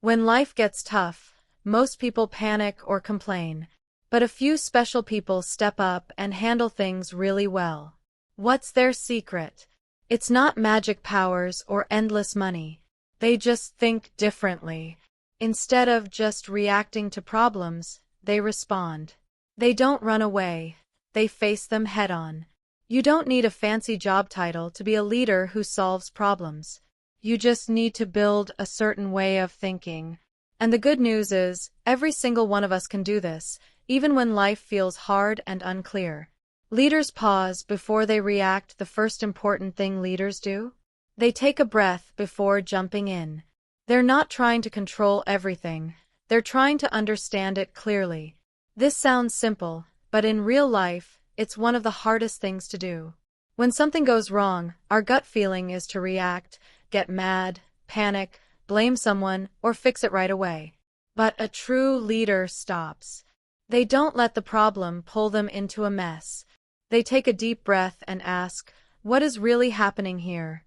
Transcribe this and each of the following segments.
When life gets tough, most people panic or complain. But a few special people step up and handle things really well. What's their secret? It's not magic powers or endless money. They just think differently. Instead of just reacting to problems, they respond. They don't run away. They face them head-on. You don't need a fancy job title to be a leader who solves problems. You just need to build a certain way of thinking. And the good news is, every single one of us can do this, even when life feels hard and unclear. Leaders pause before they react. The first important thing leaders do? They take a breath before jumping in. They're not trying to control everything. They're trying to understand it clearly. This sounds simple, but in real life, it's one of the hardest things to do. When something goes wrong, our gut feeling is to react, get mad, panic, blame someone, or fix it right away. But a true leader stops. They don't let the problem pull them into a mess. They take a deep breath and ask, what is really happening here?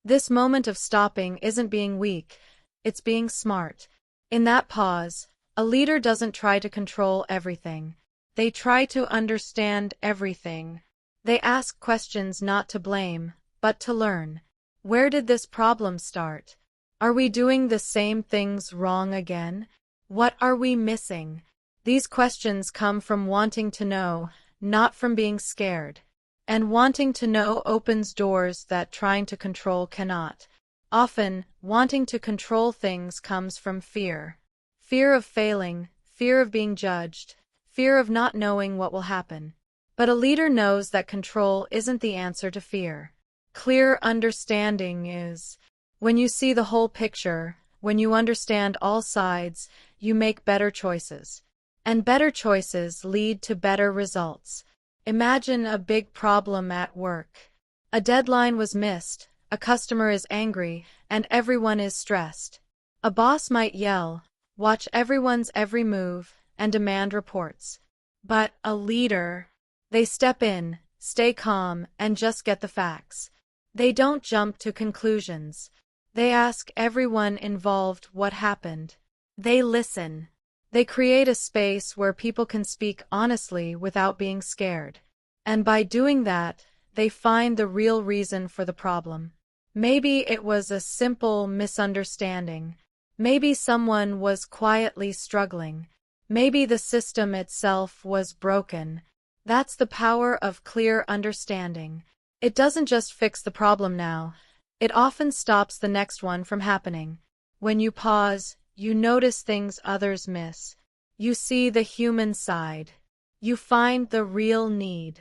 This moment of stopping isn't being weak, it's being smart. In that pause, a leader doesn't try to control everything. They try to understand everything. They ask questions not to blame, but to learn. Where did this problem start? Are we doing the same things wrong again? What are we missing? These questions come from wanting to know, not from being scared. And wanting to know opens doors that trying to control cannot. Often, wanting to control things comes from fear. Fear of failing, fear of being judged, fear of not knowing what will happen. But a leader knows that control isn't the answer to fear. Clear understanding is. When you see the whole picture, when you understand all sides, you make better choices. And better choices lead to better results. Imagine a big problem at work. A deadline was missed, a customer is angry, and everyone is stressed. A boss might yell, watch everyone's every move, and demand reports. But a leader, they step in, stay calm, and just get the facts. They don't jump to conclusions. They ask everyone involved what happened. They listen. They create a space where people can speak honestly without being scared. And by doing that, they find the real reason for the problem. Maybe it was a simple misunderstanding. Maybe someone was quietly struggling. Maybe the system itself was broken. That's the power of clear understanding. It doesn't just fix the problem now. It often stops the next one from happening. When you pause, you notice things others miss. You see the human side. You find the real need.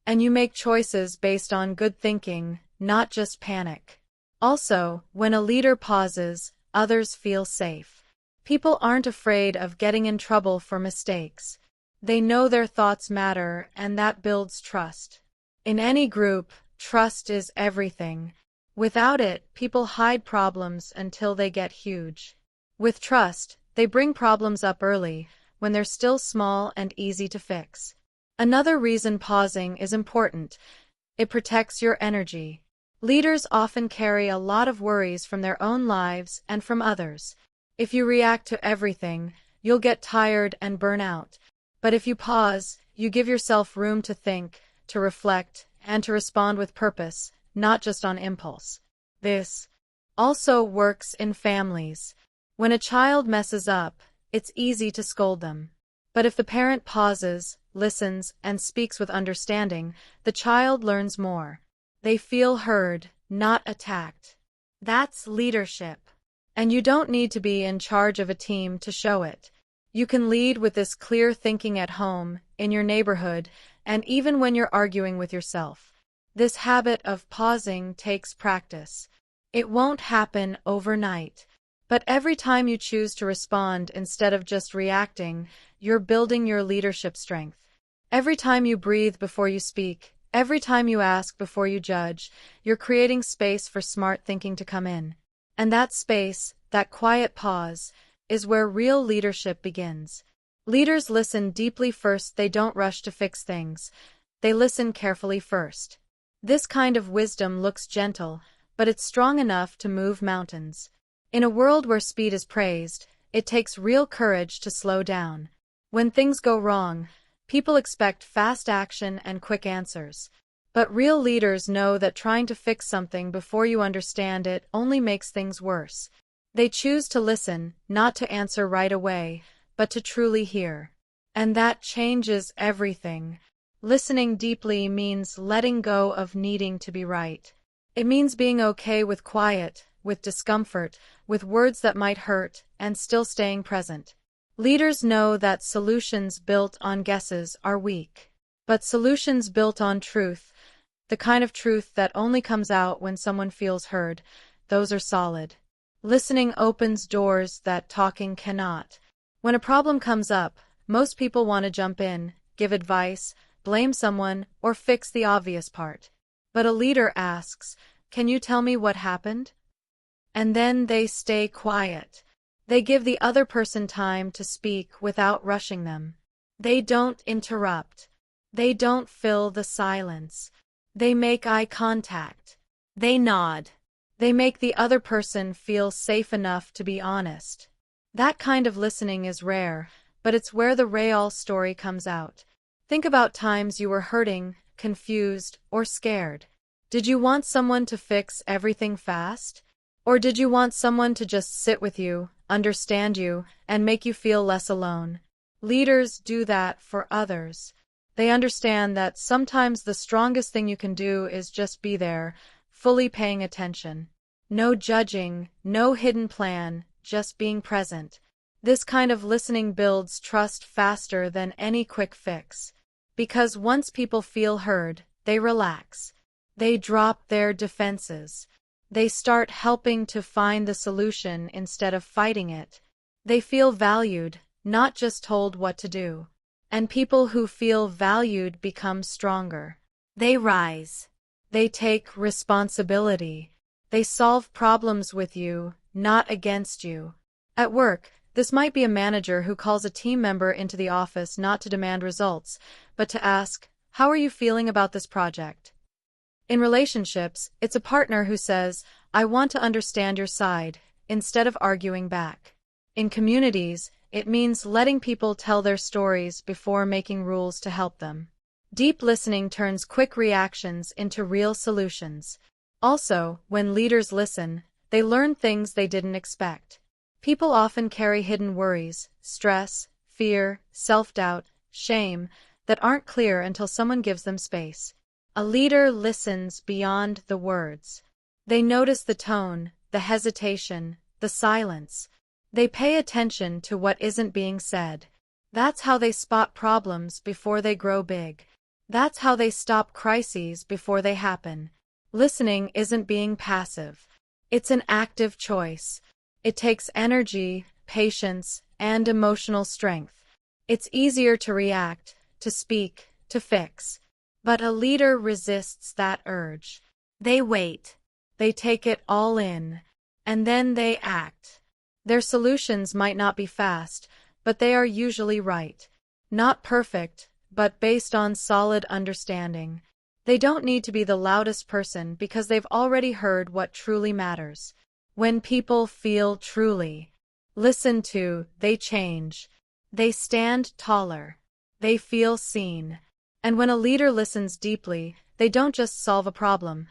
And you make choices based on good thinking, not just panic. Also, when a leader pauses, others feel safe. People aren't afraid of getting in trouble for mistakes. They know their thoughts matter, and that builds trust. In any group, trust is everything. Without it, people hide problems until they get huge. With trust, they bring problems up early, when they're still small and easy to fix. Another reason pausing is important. It protects your energy. Leaders often carry a lot of worries from their own lives and from others. If you react to everything, you'll get tired and burn out. But if you pause, you give yourself room to think, to reflect, and to respond with purpose, not just on impulse. This also works in families. When a child messes up, it's easy to scold them. But if the parent pauses, listens, and speaks with understanding, the child learns more. They feel heard, not attacked. That's leadership. And you don't need to be in charge of a team to show it. You can lead with this clear thinking at home, in your neighborhood, and even when you're arguing with yourself. This habit of pausing takes practice. It won't happen overnight. But every time you choose to respond instead of just reacting, you're building your leadership strength. Every time you breathe before you speak, every time you ask before you judge, you're creating space for smart thinking to come in. And that space, that quiet pause, is where real leadership begins. Leaders listen deeply first. They don't rush to fix things. They listen carefully first. This kind of wisdom looks gentle, but it's strong enough to move mountains. In a world where speed is praised, it takes real courage to slow down. When things go wrong, people expect fast action and quick answers. But real leaders know that trying to fix something before you understand it only makes things worse. They choose to listen, not to answer right away, but to truly hear. And that changes everything. Listening deeply means letting go of needing to be right. It means being okay with quiet, with discomfort, with words that might hurt, and still staying present. Leaders know that solutions built on guesses are weak. But solutions built on truth, the kind of truth that only comes out when someone feels heard, those are solid. Listening opens doors that talking cannot. When a problem comes up, most people want to jump in, give advice, blame someone, or fix the obvious part. But a leader asks, "Can you tell me what happened?" And then they stay quiet. They give the other person time to speak without rushing them. They don't interrupt. They don't fill the silence. They make eye contact. They nod. They make the other person feel safe enough to be honest. That kind of listening is rare, but it's where the real story comes out. Think about times you were hurting, confused, or scared. Did you want someone to fix everything fast? Or did you want someone to just sit with you, understand you, and make you feel less alone? Leaders do that for others. They understand that sometimes the strongest thing you can do is just be there, fully paying attention. No judging, no hidden plan, just being present. This kind of listening builds trust faster than any quick fix. Because once people feel heard, they relax. They drop their defenses. They start helping to find the solution instead of fighting it. They feel valued, not just told what to do. And people who feel valued become stronger. They rise. They take responsibility. They solve problems with you, not against you. At work, this might be a manager who calls a team member into the office not to demand results, but to ask, "How are you feeling about this project?" In relationships, it's a partner who says, "I want to understand your side," instead of arguing back. In communities, it means letting people tell their stories before making rules to help them. Deep listening turns quick reactions into real solutions. Also, when leaders listen, they learn things they didn't expect. People often carry hidden worries, stress, fear, self-doubt, shame, that aren't clear until someone gives them space. A leader listens beyond the words. They notice the tone, the hesitation, the silence. They pay attention to what isn't being said. That's how they spot problems before they grow big. That's how they stop crises before they happen. Listening isn't being passive. It's an active choice. It takes energy, patience, and emotional strength. It's easier to react, to speak, to fix. But a leader resists that urge. They wait. They take it all in. And then they act. Their solutions might not be fast, but they are usually right. Not perfect, but based on solid understanding. They don't need to be the loudest person because they've already heard what truly matters. When people feel truly listened to, they change. They stand taller. They feel seen. And when a leader listens deeply, they don't just solve a problem.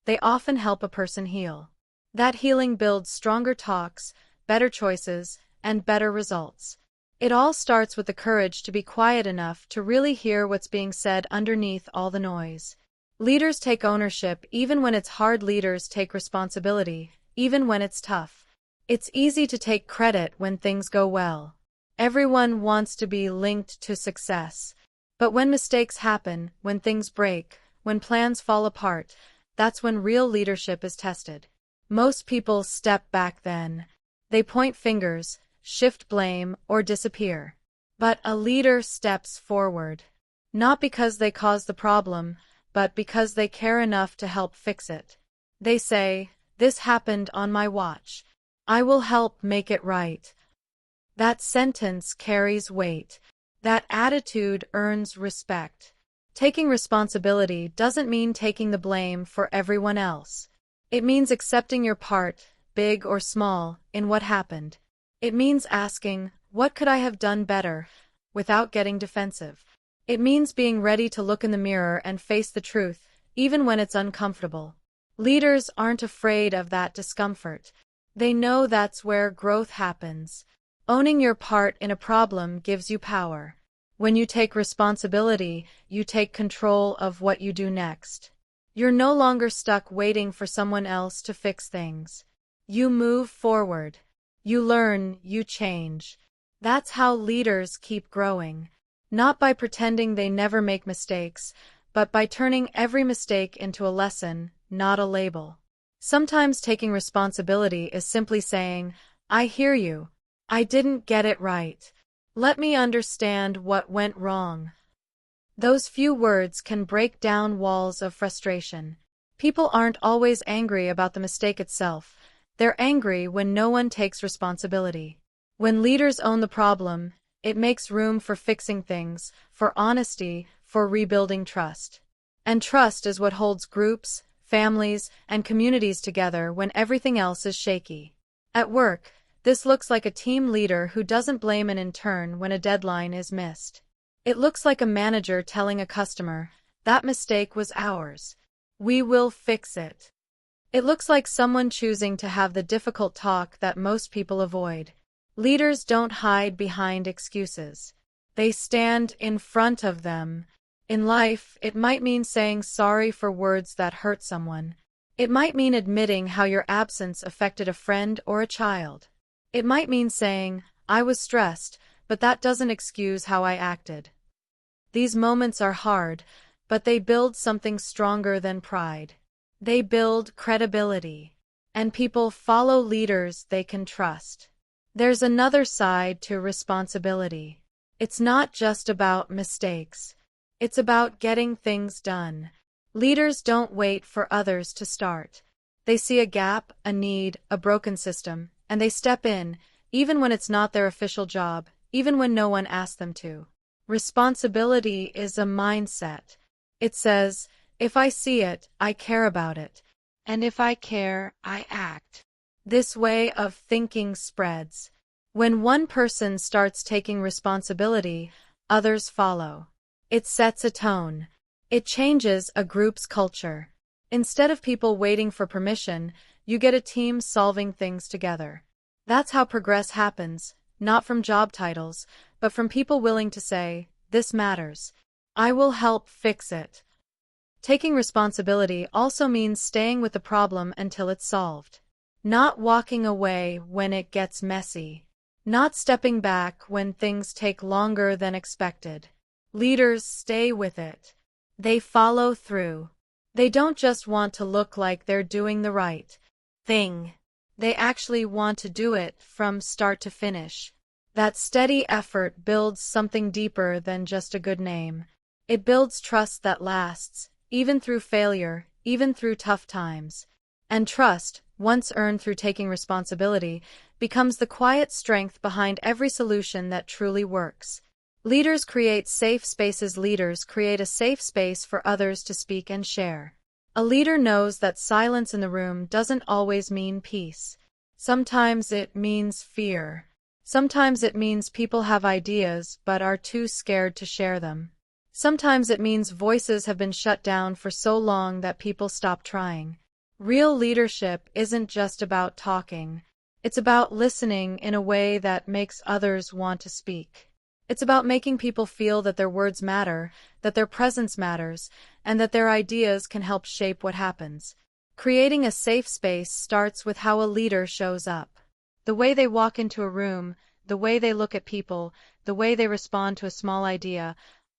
They often help a person heal. That healing builds stronger talks, better choices, and better results. It all starts with the courage to be quiet enough to really hear what's being said underneath all the noise. Leaders take ownership even when it's hard. Leaders take responsibility, even when it's tough. It's easy to take credit when things go well. Everyone wants to be linked to success. But when mistakes happen, when things break, when plans fall apart, that's when real leadership is tested. Most people step back then. They point fingers, shift blame, or disappear. But a leader steps forward. Not because they caused the problem, but because they care enough to help fix it. They say, "This happened on my watch. I will help make it right." That sentence carries weight. That attitude earns respect. Taking responsibility doesn't mean taking the blame for everyone else. It means accepting your part, big or small, in what happened. It means asking, what could I have done better, without getting defensive. It means being ready to look in the mirror and face the truth, even when it's uncomfortable. Leaders aren't afraid of that discomfort. They know that's where growth happens. Owning your part in a problem gives you power. When you take responsibility, you take control of what you do next. You're no longer stuck waiting for someone else to fix things. You move forward. You learn, you change. That's how leaders keep growing. Not by pretending they never make mistakes, but by turning every mistake into a lesson, not a label. Sometimes taking responsibility is simply saying, I hear you. I didn't get it right. Let me understand what went wrong. Those few words can break down walls of frustration. People aren't always angry about the mistake itself. They're angry when no one takes responsibility. When leaders own the problem, it makes room for fixing things, for honesty, for rebuilding trust. And trust is what holds groups, families, and communities together when everything else is shaky. At work, this looks like a team leader who doesn't blame an intern when a deadline is missed. It looks like a manager telling a customer, that mistake was ours. We will fix it. It looks like someone choosing to have the difficult talk that most people avoid. Leaders don't hide behind excuses. They stand in front of them. In life, it might mean saying sorry for words that hurt someone. It might mean admitting how your absence affected a friend or a child. It might mean saying, I was stressed, but that doesn't excuse how I acted. These moments are hard, but they build something stronger than pride. They build credibility. And people follow leaders they can trust. There's another side to responsibility. It's not just about mistakes. It's about getting things done. Leaders don't wait for others to start. They see a gap, a need, a broken system, and they step in, even when it's not their official job, even when no one asked them to. Responsibility is a mindset. It says, if I see it, I care about it. And if I care, I act. This way of thinking spreads. When one person starts taking responsibility, others follow. It sets a tone. It changes a group's culture. Instead of people waiting for permission, you get a team solving things together. That's how progress happens, not from job titles, but from people willing to say, this matters. I will help fix it. Taking responsibility also means staying with the problem until it's solved. Not walking away when it gets messy. Not stepping back when things take longer than expected. Leaders stay with it. They follow through. They don't just want to look like they're doing the right thing. They actually want to do it from start to finish. That steady effort builds something deeper than just a good name. It builds trust that lasts, even through failure, even through tough times. And trust, once earned through taking responsibility, becomes the quiet strength behind every solution that truly works. Leaders create safe spaces. Leaders create a safe space for others to speak and share. A leader knows that silence in the room doesn't always mean peace. Sometimes it means fear. Sometimes it means people have ideas but are too scared to share them. Sometimes it means voices have been shut down for so long that people stop trying. Real leadership isn't just about talking. It's about listening in a way that makes others want to speak. It's about making people feel that their words matter, that their presence matters, and that their ideas can help shape what happens. Creating a safe space starts with how a leader shows up. The way they walk into a room, the way they look at people, the way they respond to a small idea,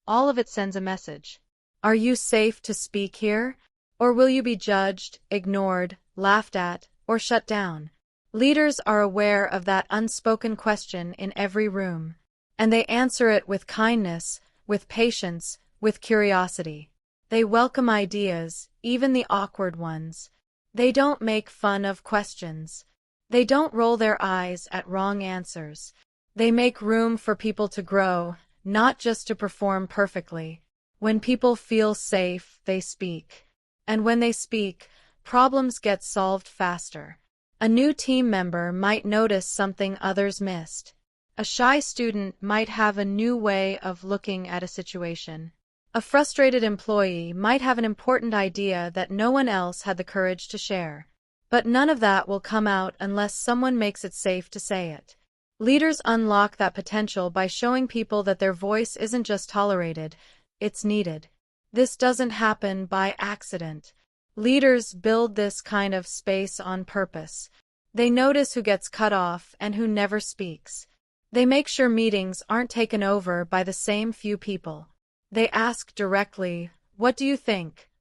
all of it sends a message. Are you safe to speak here? Or will you be judged, ignored, laughed at, or shut down? Leaders are aware of that unspoken question in every room. And they answer it with kindness, with patience, with curiosity. They welcome ideas, even the awkward ones. They don't make fun of questions. They don't roll their eyes at wrong answers. They make room for people to grow, not just to perform perfectly. When people feel safe, they speak. And when they speak, problems get solved faster. A new team member might notice something others missed. A shy student might have a new way of looking at a situation. A frustrated employee might have an important idea that no one else had the courage to share. But none of that will come out unless someone makes it safe to say it. Leaders unlock that potential by showing people that their voice isn't just tolerated, it's needed. This doesn't happen by accident. Leaders build this kind of space on purpose. They notice who gets cut off and who never speaks. They make sure meetings aren't taken over by the same few people. They ask directly, "What do you think?"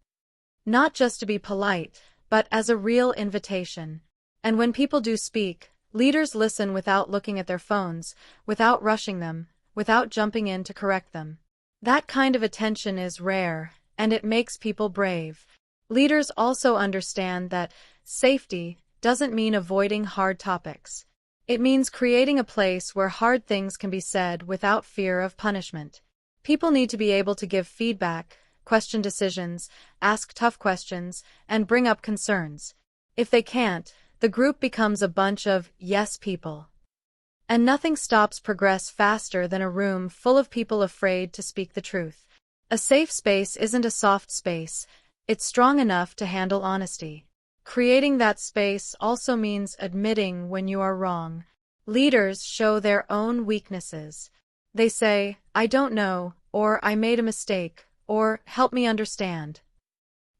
Not just to be polite, but as a real invitation. And when people do speak, leaders listen without looking at their phones, without rushing them, without jumping in to correct them. That kind of attention is rare, and it makes people brave. Leaders also understand that safety doesn't mean avoiding hard topics. It means creating a place where hard things can be said without fear of punishment. People need to be able to give feedback, question decisions, ask tough questions, and bring up concerns. If they can't, the group becomes a bunch of yes people. And nothing stops progress faster than a room full of people afraid to speak the truth. A safe space isn't a soft space, it's strong enough to handle honesty. Creating that space also means admitting when you are wrong. Leaders show their own weaknesses. They say, "I don't know," or "I made a mistake," or "help me understand."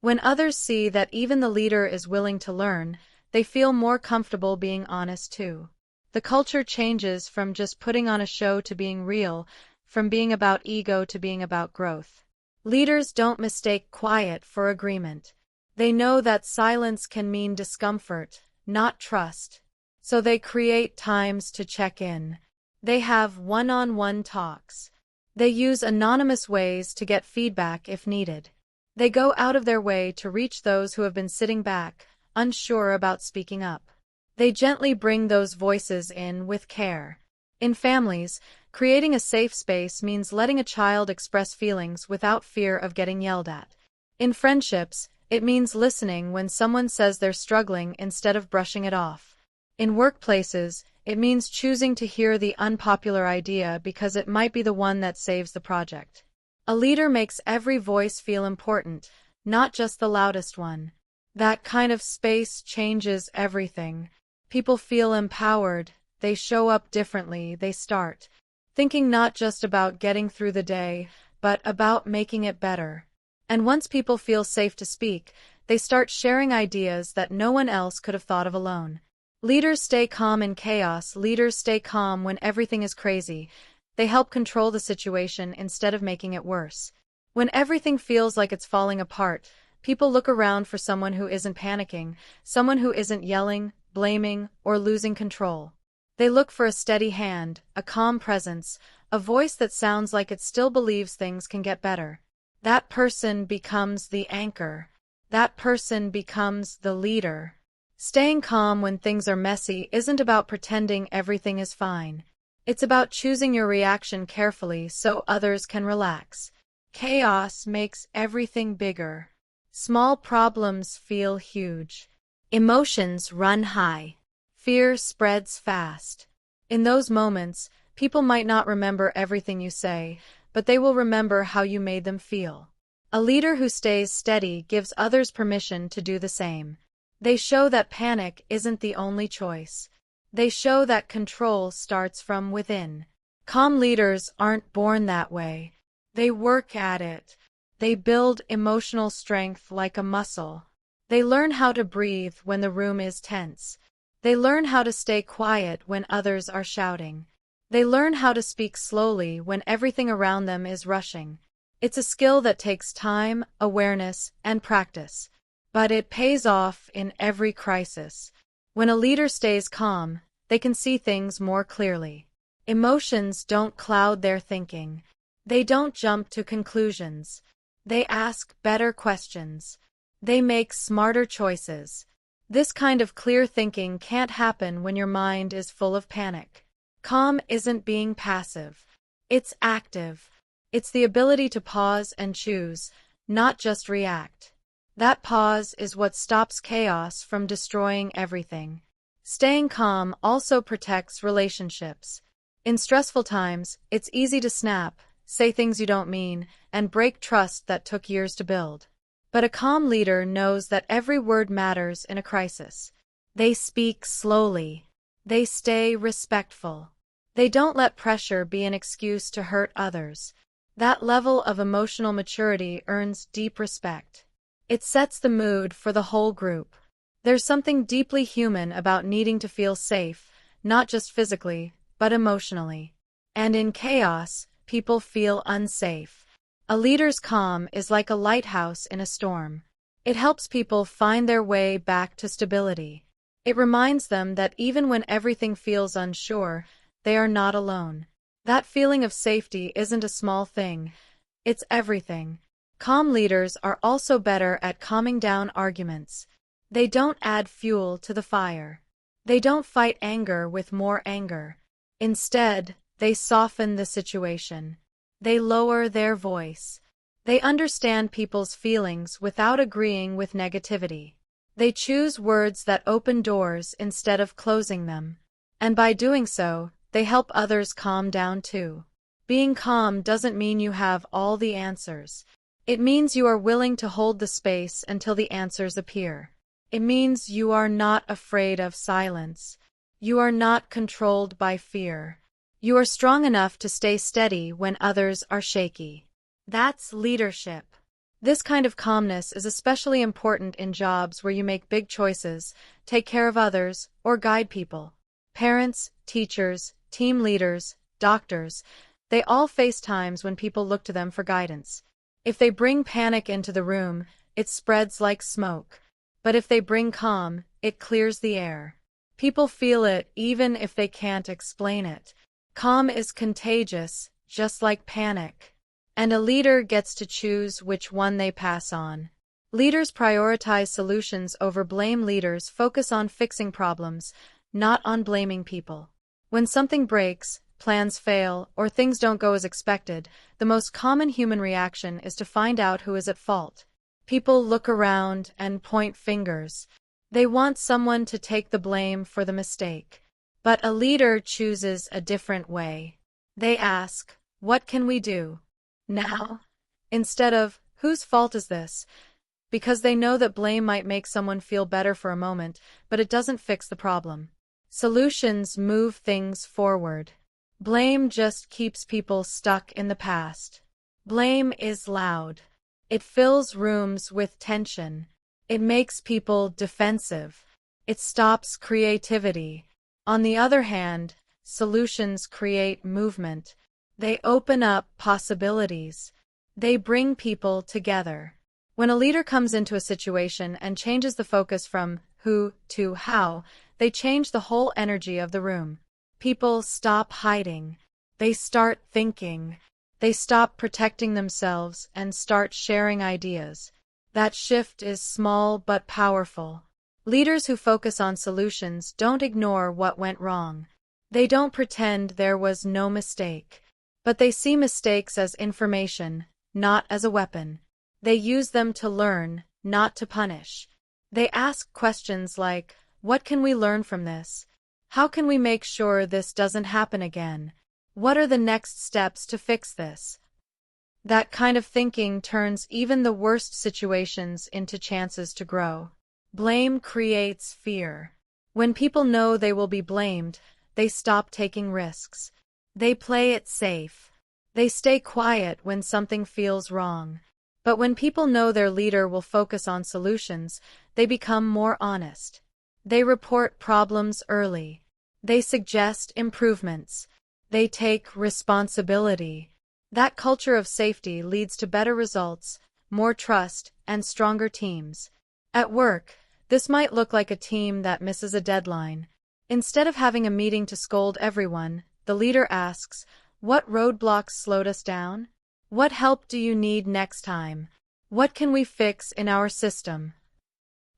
When others see that even the leader is willing to learn, they feel more comfortable being honest too. The culture changes from just putting on a show to being real, from being about ego to being about growth. Leaders don't mistake quiet for agreement. They know that silence can mean discomfort, not trust. So they create times to check in. They have one-on-one talks. They use anonymous ways to get feedback if needed. They go out of their way to reach those who have been sitting back, unsure about speaking up. They gently bring those voices in with care. In families, creating a safe space means letting a child express feelings without fear of getting yelled at. In friendships, it means listening when someone says they're struggling instead of brushing it off. In workplaces, it means choosing to hear the unpopular idea because it might be the one that saves the project. A leader makes every voice feel important, not just the loudest one. That kind of space changes everything. People feel empowered, they show up differently, they start thinking not just about getting through the day, but about making it better. And once people feel safe to speak, they start sharing ideas that no one else could have thought of alone. Leaders stay calm in chaos. Leaders stay calm when everything is crazy. They help control the situation instead of making it worse. When everything feels like it's falling apart, people look around for someone who isn't panicking, someone who isn't yelling, blaming, or losing control. They look for a steady hand, a calm presence, a voice that sounds like it still believes things can get better. That person becomes the anchor. That person becomes the leader. Staying calm when things are messy isn't about pretending everything is fine. It's about choosing your reaction carefully so others can relax. Chaos makes everything bigger. Small problems feel huge. Emotions run high. Fear spreads fast. In those moments, people might not remember everything you say, but they will remember how you made them feel. A leader who stays steady gives others permission to do the same. They show that panic isn't the only choice. They show that control starts from within. Calm leaders aren't born that way. They work at it. They build emotional strength like a muscle. They learn how to breathe when the room is tense. They learn how to stay quiet when others are shouting. They learn how to speak slowly when everything around them is rushing. It's a skill that takes time, awareness, and practice. But it pays off in every crisis. When a leader stays calm, they can see things more clearly. Emotions don't cloud their thinking. They don't jump to conclusions. They ask better questions. They make smarter choices. This kind of clear thinking can't happen when your mind is full of panic. Calm isn't being passive. It's active. It's the ability to pause and choose, not just react. That pause is what stops chaos from destroying everything. Staying calm also protects relationships. In stressful times, it's easy to snap, say things you don't mean, and break trust that took years to build. But a calm leader knows that every word matters in a crisis. They speak slowly. They stay respectful. They don't let pressure be an excuse to hurt others. That level of emotional maturity earns deep respect. It sets the mood for the whole group. There's something deeply human about needing to feel safe, not just physically, but emotionally. And in chaos, people feel unsafe. A leader's calm is like a lighthouse in a storm. It helps people find their way back to stability. It reminds them that even when everything feels unsure, they are not alone. That feeling of safety isn't a small thing. It's everything. Calm leaders are also better at calming down arguments. They don't add fuel to the fire. They don't fight anger with more anger. Instead, they soften the situation. They lower their voice. They understand people's feelings without agreeing with negativity. They choose words that open doors instead of closing them. And by doing so, they help others calm down too. Being calm doesn't mean you have all the answers. It means you are willing to hold the space until the answers appear. It means you are not afraid of silence. You are not controlled by fear. You are strong enough to stay steady when others are shaky. That's leadership. This kind of calmness is especially important in jobs where you make big choices, take care of others, or guide people. Parents, teachers, team leaders, doctors, they all face times when people look to them for guidance. If they bring panic into the room, it spreads like smoke. But if they bring calm, it clears the air. People feel it even if they can't explain it. Calm is contagious, just like panic. And a leader gets to choose which one they pass on. Leaders prioritize solutions over blame. Leaders focus on fixing problems, not on blaming people. When something breaks, plans fail, or things don't go as expected, the most common human reaction is to find out who is at fault. People look around and point fingers. They want someone to take the blame for the mistake. But a leader chooses a different way. They ask, "What can we do now?" instead of, "Whose fault is this?" Because they know that blame might make someone feel better for a moment, but it doesn't fix the problem. Solutions move things forward. Blame just keeps people stuck in the past. Blame is loud. It fills rooms with tension. It makes people defensive. It stops creativity. On the other hand, solutions create movement. They open up possibilities. They bring people together. When a leader comes into a situation and changes the focus from who to how, they change the whole energy of the room. People stop hiding. They start thinking. They stop protecting themselves and start sharing ideas. That shift is small but powerful. Leaders who focus on solutions don't ignore what went wrong. They don't pretend there was no mistake. But they see mistakes as information, not as a weapon. They use them to learn, not to punish. They ask questions like, "What can we learn from this? How can we make sure this doesn't happen again? What are the next steps to fix this?" That kind of thinking turns even the worst situations into chances to grow. Blame creates fear. When people know they will be blamed, they stop taking risks. They play it safe. They stay quiet when something feels wrong. But when people know their leader will focus on solutions, they become more honest. They report problems early. They suggest improvements. They take responsibility. That culture of safety leads to better results, more trust, and stronger teams. At work, this might look like a team that misses a deadline. Instead of having a meeting to scold everyone, the leader asks, "What roadblocks slowed us down? What help do you need next time? What can we fix in our system?"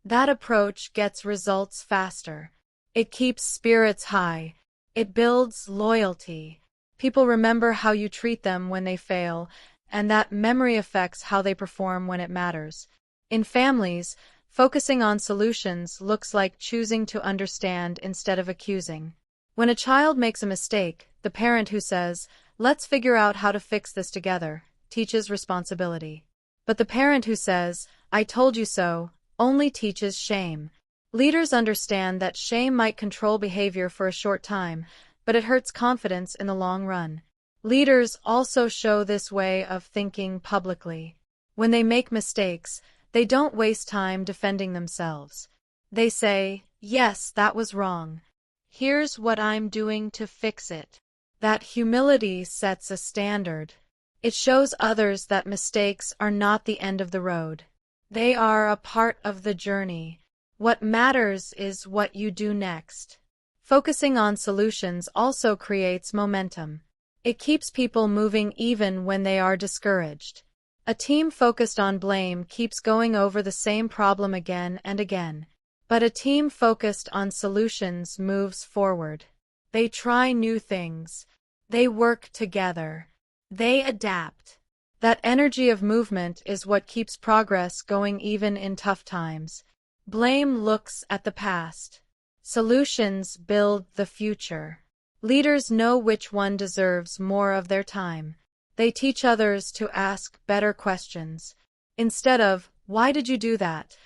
That approach gets results faster. It keeps spirits high. It builds loyalty. People remember how you treat them when they fail, and that memory affects how they perform when it matters. In families, Focusing on solutions looks like choosing to understand instead of accusing. When a child makes a mistake, the parent who says, "Let's figure out how to fix this together," teaches responsibility. But the parent who says, "I told you so," only teaches shame. Leaders understand that shame might control behavior for a short time, but it hurts confidence in the long run. Leaders also show this way of thinking publicly. When they make mistakes, they don't waste time defending themselves. They say, "Yes, that was wrong. Here's what I'm doing to fix it." That humility sets a standard. It shows others that mistakes are not the end of the road. They are a part of the journey. What matters is what you do next. Focusing on solutions also creates momentum. It keeps people moving even when they are discouraged. A team focused on blame keeps going over the same problem again and again. But a team focused on solutions moves forward. They try new things. They work together. They adapt. That energy of movement is what keeps progress going even in tough times. Blame looks at the past. Solutions build the future. Leaders know which one deserves more of their time. They teach others to ask better questions. Instead of, "Why did you do that?"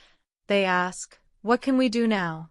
they ask, "What can we do now?"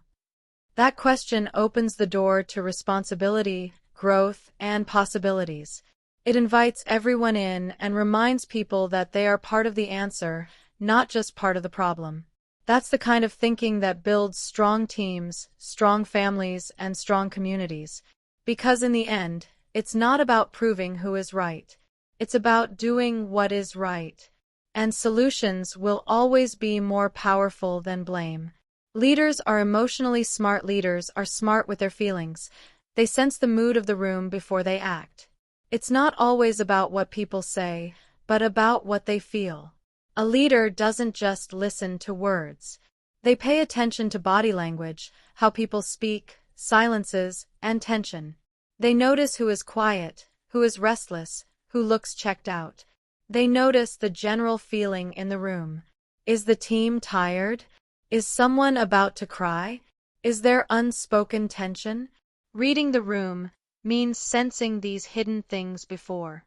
That question opens the door to responsibility, growth, and possibilities. It invites everyone in and reminds people that they are part of the answer, not just part of the problem. That's the kind of thinking that builds strong teams, strong families, and strong communities. Because in the end, it's not about proving who is right. It's about doing what is right. And solutions will always be more powerful than blame. Leaders are emotionally smart. Leaders are smart with their feelings. They sense the mood of the room before they act. It's not always about what people say, but about what they feel. A leader doesn't just listen to words. They pay attention to body language, how people speak, silences, and tension. They notice who is quiet, who is restless, who looks checked out. They notice the general feeling in the room. Is the team tired? Is someone about to cry? Is there unspoken tension? Reading the room means sensing these hidden things before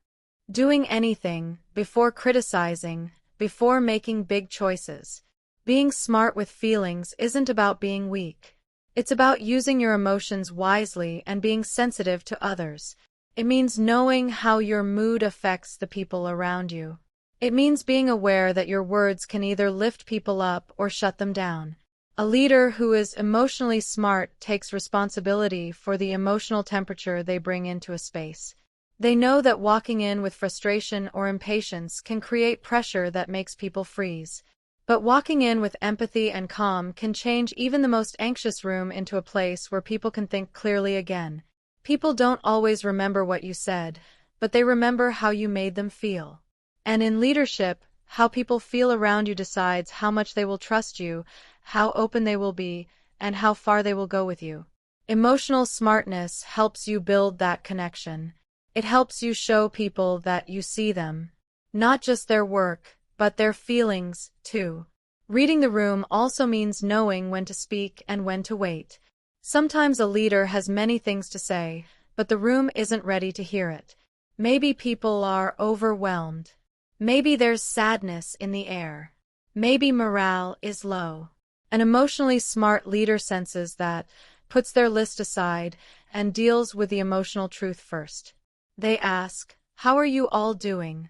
doing anything, before criticizing, before making big choices. Being smart with feelings isn't about being weak. It's about using your emotions wisely and being sensitive to others. It means knowing how your mood affects the people around you. It means being aware that your words can either lift people up or shut them down. A leader who is emotionally smart takes responsibility for the emotional temperature they bring into a space. They know that walking in with frustration or impatience can create pressure that makes people freeze. But walking in with empathy and calm can change even the most anxious room into a place where people can think clearly again. People don't always remember what you said, but they remember how you made them feel. And in leadership, how people feel around you decides how much they will trust you, how open they will be, and how far they will go with you. Emotional smartness helps you build that connection. It helps you show people that you see them. Not just their work, but their feelings, too. Reading the room also means knowing when to speak and when to wait. Sometimes a leader has many things to say, but the room isn't ready to hear it. Maybe people are overwhelmed. Maybe there's sadness in the air. Maybe morale is low. An emotionally smart leader senses that, puts their list aside, and deals with the emotional truth first. They ask, "How are you all doing?"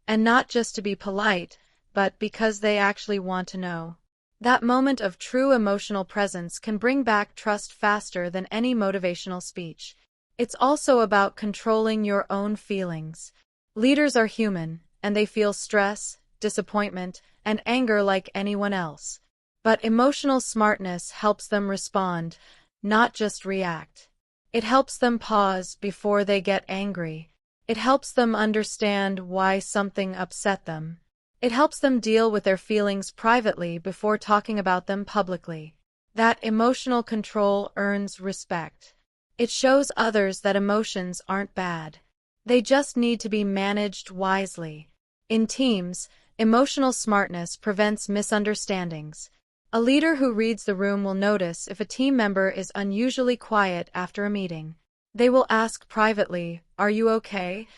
And not just to be polite, but because they actually want to know. That moment of true emotional presence can bring back trust faster than any motivational speech. It's also about controlling your own feelings. Leaders are human, and they feel stress, disappointment, and anger like anyone else. But emotional smartness helps them respond, not just react. It helps them pause before they get angry. It helps them understand why something upset them. It helps them deal with their feelings privately before talking about them publicly. That emotional control earns respect. It shows others that emotions aren't bad. They just need to be managed wisely. In teams, emotional smartness prevents misunderstandings. A leader who reads the room will notice if a team member is unusually quiet after a meeting. They will ask privately, "Are you okay?"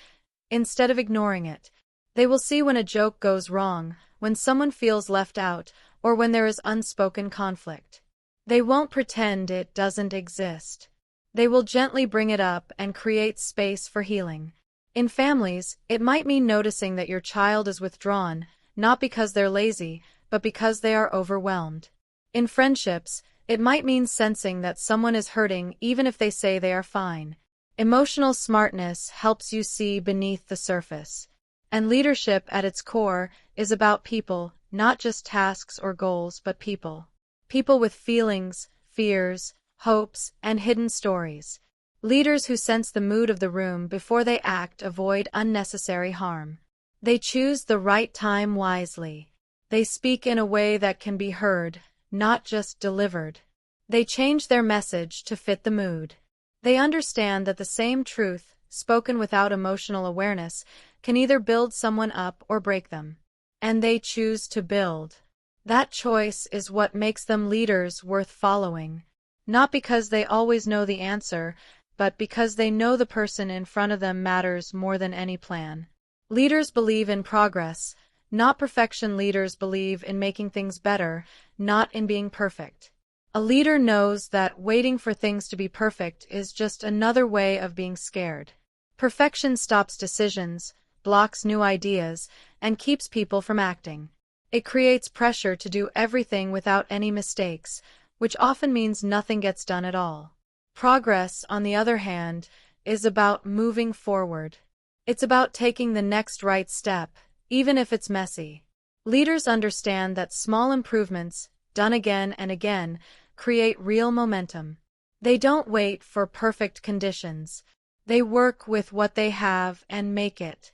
instead of ignoring it. They will see when a joke goes wrong, when someone feels left out, or when there is unspoken conflict. They won't pretend it doesn't exist. They will gently bring it up and create space for healing. In families, it might mean noticing that your child is withdrawn, not because they're lazy, but because they are overwhelmed. In friendships, it might mean sensing that someone is hurting even if they say they are fine. Emotional smartness helps you see beneath the surface. And leadership at its core is about people, not just tasks or goals, but people. People with feelings, fears, hopes, and hidden stories. Leaders who sense the mood of the room before they act avoid unnecessary harm. They choose the right time wisely. They speak in a way that can be heard, not just delivered. They change their message to fit the mood. They understand that the same truth, spoken without emotional awareness, can either build someone up or break them. And they choose to build. That choice is what makes them leaders worth following. Not because they always know the answer, but because they know the person in front of them matters more than any plan. Leaders believe in progress, not perfection. Leaders believe in making things better, not in being perfect. A leader knows that waiting for things to be perfect is just another way of being scared. Perfection stops decisions, blocks new ideas, and keeps people from acting. It creates pressure to do everything without any mistakes, which often means nothing gets done at all. Progress, on the other hand, is about moving forward. It's about taking the next right step, even if it's messy. Leaders understand that small improvements, done again and again, create real momentum. They don't wait for perfect conditions. They work with what they have and make it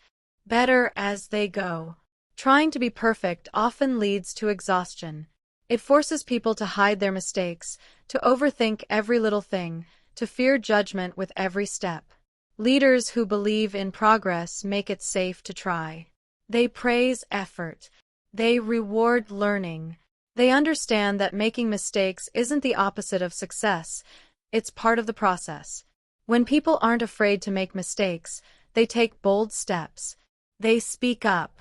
better as they go. Trying to be perfect often leads to exhaustion. It forces people to hide their mistakes, to overthink every little thing, to fear judgment with every step. Leaders who believe in progress make it safe to try. They praise effort. They reward learning. They understand that making mistakes isn't the opposite of success, it's part of the process. When people aren't afraid to make mistakes, they take bold steps. They speak up.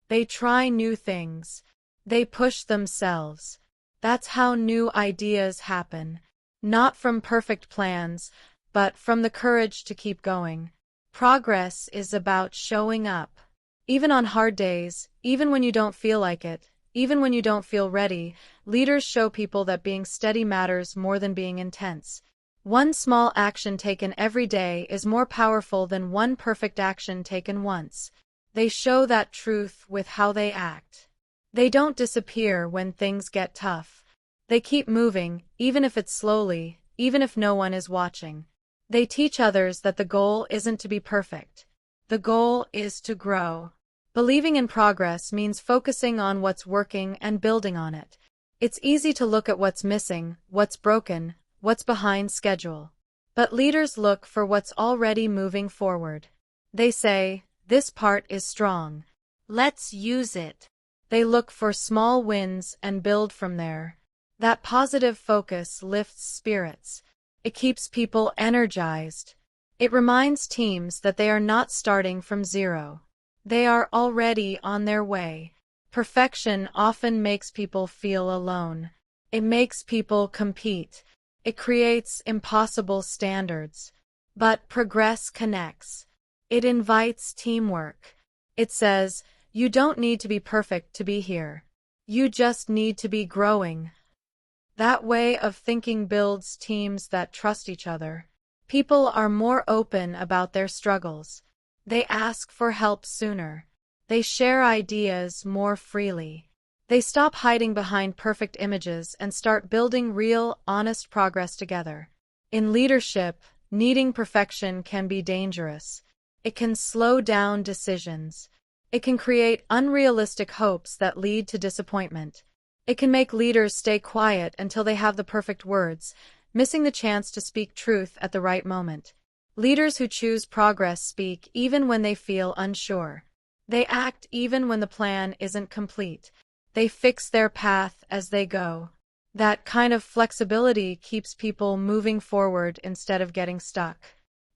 They try new things. They push themselves. That's how new ideas happen. Not from perfect plans, but from the courage to keep going. Progress is about showing up. Even on hard days, even when you don't feel like it, even when you don't feel ready, leaders show people that being steady matters more than being intense. One small action taken every day is more powerful than one perfect action taken once. They show that truth with how they act. They don't disappear when things get tough. They keep moving, even if it's slowly, even if no one is watching. They teach others that the goal isn't to be perfect. The goal is to grow. Believing in progress means focusing on what's working and building on it. It's easy to look at what's missing, what's broken, what's behind schedule. But leaders look for what's already moving forward. They say, "This part is strong. Let's use it." They look for small wins and build from there. That positive focus lifts spirits. It keeps people energized. It reminds teams that they are not starting from zero. They are already on their way. Perfection often makes people feel alone. It makes people compete. It creates impossible standards. But progress connects. It invites teamwork. It says, you don't need to be perfect to be here. You just need to be growing. That way of thinking builds teams that trust each other. People are more open about their struggles. They ask for help sooner. They share ideas more freely. They stop hiding behind perfect images and start building real, honest progress together. In leadership, needing perfection can be dangerous. It can slow down decisions. It can create unrealistic hopes that lead to disappointment. It can make leaders stay quiet until they have the perfect words, missing the chance to speak truth at the right moment. Leaders who choose progress speak even when they feel unsure. They act even when the plan isn't complete. They fix their path as they go. That kind of flexibility keeps people moving forward instead of getting stuck.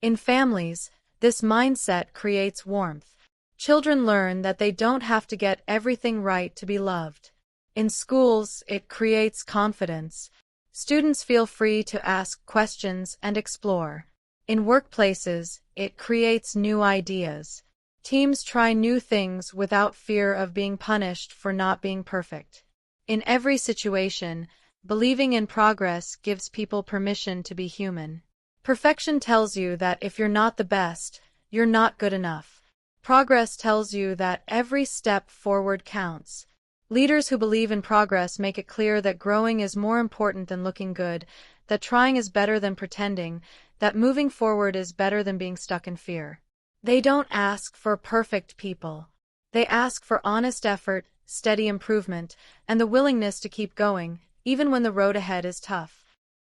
In families, this mindset creates warmth. Children learn that they don't have to get everything right to be loved. In schools, it creates confidence. Students feel free to ask questions and explore. In workplaces, it creates new ideas. Teams try new things without fear of being punished for not being perfect. In every situation, believing in progress gives people permission to be human. Perfection tells you that if you're not the best, you're not good enough. Progress tells you that every step forward counts. Leaders who believe in progress make it clear that growing is more important than looking good, that trying is better than pretending, that moving forward is better than being stuck in fear. They don't ask for perfect people. They ask for honest effort, steady improvement, and the willingness to keep going, even when the road ahead is tough.